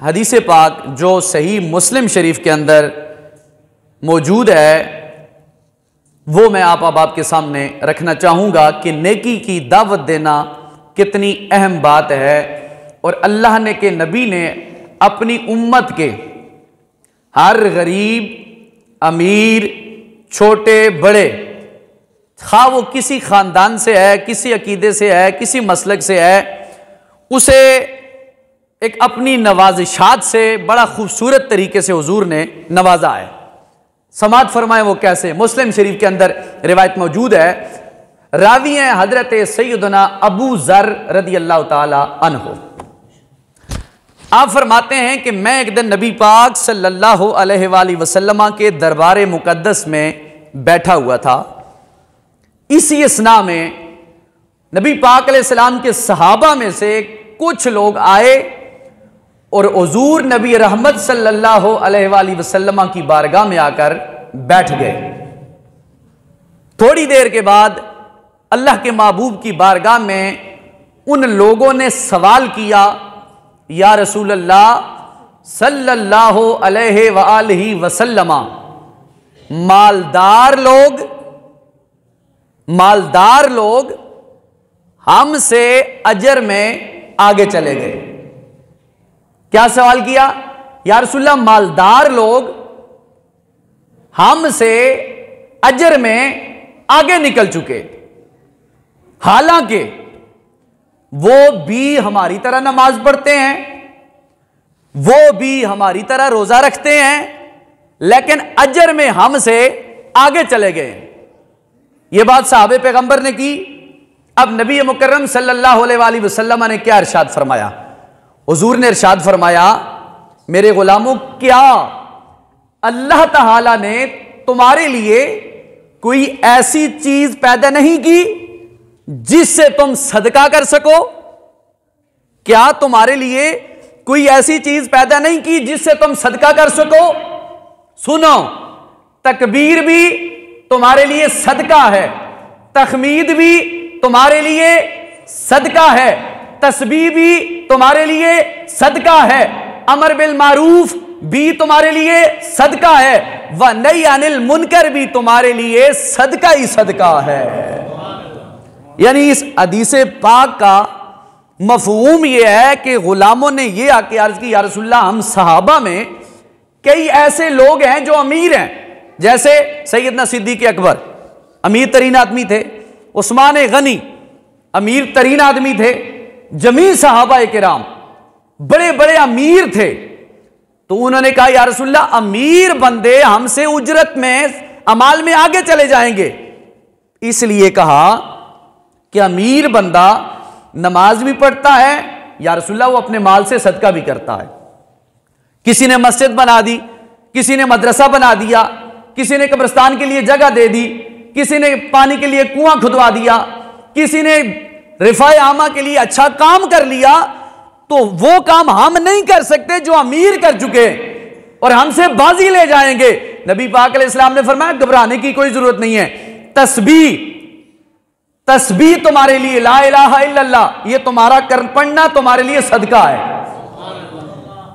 हदीस पाक जो सही मुस्लिम शरीफ के अंदर मौजूद है वो मैं अब आपके सामने रखना चाहूँगा कि नेकी की दावत देना कितनी अहम बात है। और अल्लाह ने के नबी ने अपनी उम्मत के हर गरीब, अमीर, छोटे बड़े, खा वो किसी ख़ानदान से है, किसी अकीदे से है, किसी मसलक से है, उसे एक अपनी नवाजिशात से बड़ा खूबसूरत तरीके से हुजूर ने नवाजा है। समात फरमाए वो कैसे। मुस्लिम शरीफ के अंदर रिवायत मौजूद है, रावी हैं हजरत सैयदना अबू ज़र रदी अल्लाह ताला अन्हु। आप फरमाते हैं कि मैं एक दिन नबी पाक सल्लल्लाहु अलैहि वसल्लम के दरबार मुकद्दस में बैठा हुआ था। इसी अस्ना में नबी पाक अलैहिस्सलाम के सहाबा में से कुछ लोग आए और हुजूर नबी रहमत सल्लल्लाहु अलैहि वसल्लम की बारगाह में आकर बैठ गए। थोड़ी देर के बाद अल्लाह के महबूब की बारगाह में उन लोगों ने सवाल किया, या रसूल अल्लाह सल्लल्लाहु अलैहि वसल्लम, मालदार लोग हमसे अजर में आगे चले गए। क्या सवाल किया? या रसूलल्लाह, मालदार लोग हमसे अजर में आगे निकल चुके, हालांकि वो भी हमारी तरह नमाज पढ़ते हैं, वो भी हमारी तरह रोजा रखते हैं, लेकिन अजर में हमसे आगे चले गए। ये बात साहबे पैगंबर ने की। अब नबी मुकर्रम सल्लल्लाहु अलैहि वसल्लम ने क्या इरशाद फरमाया? हुजूर ने इरशाद फरमाया, मेरे गुलामों, क्या अल्लाह ताला ने तुम्हारे लिए कोई ऐसी चीज पैदा नहीं की जिससे तुम सदका कर सको? क्या तुम्हारे लिए कोई ऐसी चीज पैदा नहीं की जिससे तुम सदका कर सको? सुनो, तकबीर भी तुम्हारे लिए सदका है, तहमीद भी तुम्हारे लिए सदका है, तस्बीह भी तुम्हारे लिए सदका है, अमर बिल मारूफ भी तुम्हारे लिए सदका है, व नही अनिल मुनकर भी तुम्हारे लिए सदका ही सदका है। यानी इस हदीस पाक का मफहूम यह है कि गुलामों ने यह आके अर्ज की, या रसूलल्लाह, हम सहाबा में कई ऐसे लोग हैं जो अमीर हैं, जैसे सैयदना सिद्दीक़ अकबर अमीर तरीन आदमी थे, उस्मान गनी अमीर तरीन आदमी थे, जमी सहाबा किराम बड़े बड़े अमीर थे। तो उन्होंने कहा, या रसूलल्लाह, अमीर बंदे हमसे उजरत में, अमाल में आगे चले जाएंगे। इसलिए कहा कि अमीर बंदा नमाज भी पढ़ता है, या रसूलल्लाह, वो अपने माल से सदका भी करता है। किसी ने मस्जिद बना दी, किसी ने मदरसा बना दिया, किसी ने कब्रिस्तान के लिए जगह दे दी, किसी ने पानी के लिए कुआं खुदवा दिया, किसी ने रिफाए आमा के लिए अच्छा काम कर लिया। तो वो काम हम नहीं कर सकते जो अमीर कर चुके, और हमसे बाजी ले जाएंगे। नबी पाक अलैहिस्सलाम ने फरमाया, घबराने की कोई जरूरत नहीं है। तस्बीह तुम्हारे लिए, ला इलाहा इल्लल्लाह, ये तुम्हारा कर पढ़ना तुम्हारे लिए सदका है।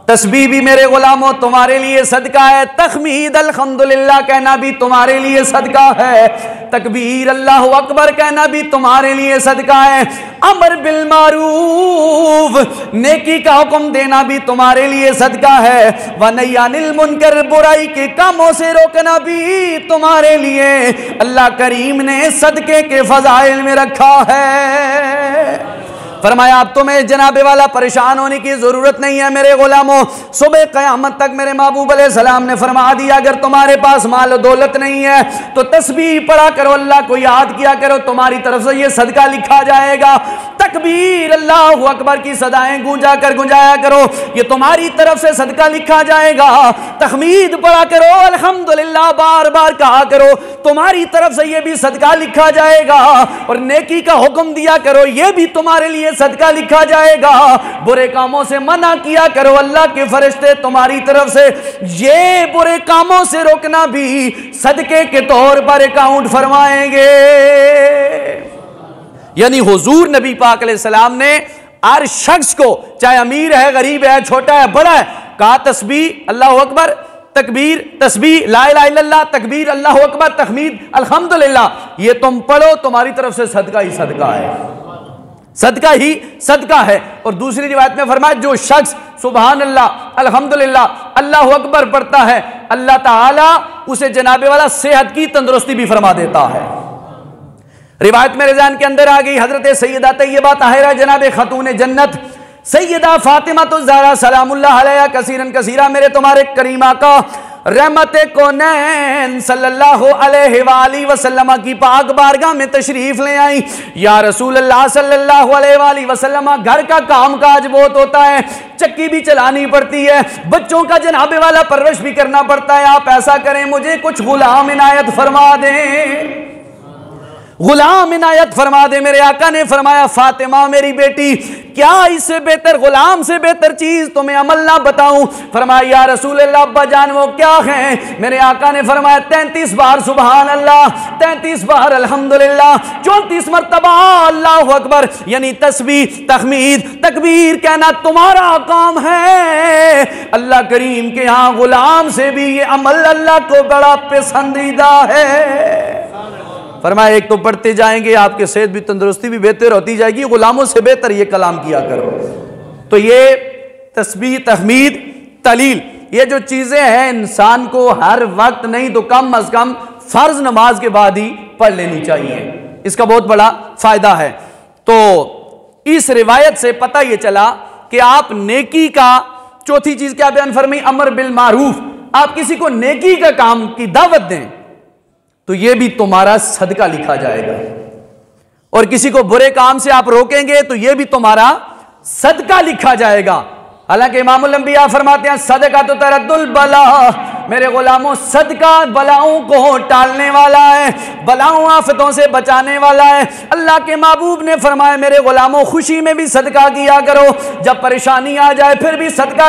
तस्बीह भी मेरे गुलामों तुम्हारे लिए सदका है। तहमीद अल्हम्दुलिल्लाह कहना भी तुम्हारे लिए सदका है। तकबीर अल्लाहु अकबर कहना भी तुम्हारे लिए सदका है। अमर बिल मारूफ, नेकी का हुक्म देना भी तुम्हारे लिए सदका है। व नही अनिल मुनकर, बुराई के कामों से रोकना भी तुम्हारे लिए अल्लाह करीम ने सदके के फजाइल में रखा है। फरमाया, अब तुम्हें जनाबे वाला परेशान होने की जरूरत नहीं है मेरे गुलामों। सुबह क़यामत तक मेरे महबूब अलैहिस्सलाम ने फरमा दिया, अगर तुम्हारे पास माल दौलत नहीं है तो तस्बीह पढ़ा करो, अल्लाह को याद किया करो, तुम्हारी तरफ से ये सदका लिखा जाएगा। तकबीर अल्लाहु अकबर की सदाएं गुंजाया करो, ये तुम्हारी तरफ से सदका लिखा जाएगा। तहमीद पढ़ा करो, अल्हम्दुलिल्लाह बार बार कहा करो, तुम्हारी तरफ से ये भी सदका लिखा जाएगा। और नेकी का हुक्म दिया करो, ये भी तुम्हारे लिए सदका लिखा जाएगा। बुरे कामों से मना किया करो, अल्लाह के फरिश्ते तुम्हारी तरफ से ये बुरे कामों से रोकना भी सदके के तौर पर काउंट फरमाएंगे। यानी हुजूर नबी पाक अलैहिस्सलाम ने हर शख्स को, चाहे अमीर है, गरीब है, छोटा है, बड़ा है, कहा तस्बीह अल्लाहु अकबर, तकबीर, तस्बीह ला इलाहा इल्लल्लाह, तकबीर अल्लाहु अकबर, तहमीद अल्हम्दुलिल्लाह, ये तुम पढ़ो, तुम्हारी तरफ से सदका ही सदका है, सदका ही सदका है। और दूसरी रिवायत में फरमाया जो शख्स सुभान अल्लाह, अल्हम्दुलिल्लाह, अल्लाहु अकबर पढ़ता है, अल्लाह ताला उसे जनाबे वाला सेहत की तंदुरुस्ती भी फरमा देता है। रिवायत मेरे ज़हन के अंदर आ गई, हजरत सैयदा तैयबा ताहिरा जनाब खातून जन्नत सैयदा फातिमा तो ज़हरा सलामुल्लाह अलैहा कसीरन कसीरा, मेरे तुम्हारे करीमा का रहमत कौनैन सल्लल्लाहु अलैहि वसल्लम की पाक बारगाह में तशरीफ ले आई। या रसूल अल्लाह सल्लल्लाहु अलैहि वसल्लम, घर का काम काज बहुत होता है, चक्की भी चलानी पड़ती है, बच्चों का जनाबे वाला परवरिश भी करना पड़ता है, आप ऐसा करें मुझे कुछ गुलाम इनायत फरमा दें, गुलाम इनायत फरमा दे। मेरे आका ने फरमाया फातिमा मेरी बेटी, क्या इससे बेहतर, गुलाम से बेहतर चीज तुम्हें अमल ना बताऊं? फरमाया या रसूल अल्लाह अब्बा जान वो क्या है? मेरे आका ने फरमाया 33 बार सुभान अल्लाह, 33 बार अल्हम्दुलिल्लाह, 34 मरतबा अल्लाहु अकबर, यानी तस्बीह, तहमीद, तकबीर कहना तुम्हारा काम है। अल्लाह करीम के यहाँ गुलाम से भी ये अमल अल्लाह को बड़ा पसंदीदा है। फरमाया एक तो पढ़ते जाएंगे, आपके सेहत भी, तंदुरुस्ती भी बेहतर होती जाएगी, गुलामों से बेहतर ये कलाम किया करो। तो ये तस्बीह, तहमीद, तलील, ये जो चीजें हैं इंसान को हर वक्त नहीं तो कम अज कम फर्ज नमाज के बाद ही पढ़ लेनी चाहिए, इसका बहुत बड़ा फायदा है। तो इस रिवायत से पता यह चला कि आप नेकी का, चौथी चीज क्या बयान फरमाई, अमर बिल मारूफ, आप किसी को नेकी का काम की दावत दें तो यह भी तुम्हारा सदका लिखा जाएगा, और किसी को बुरे काम से आप रोकेंगे तो यह भी तुम्हारा सदका लिखा जाएगा। हालांकि इमामुल अंबिया फरमाते हैं सदका तो तरद्दुल बला, मेरे गुलामों सदका बलाओं को टालने वाला है, बलाओं आफतों से बचाने वाला है। अल्लाह के महबूब ने फरमाया मेरे गुलामों खुशी में भी सदका किया करो, जब परेशानी आ जाए फिर भी सदका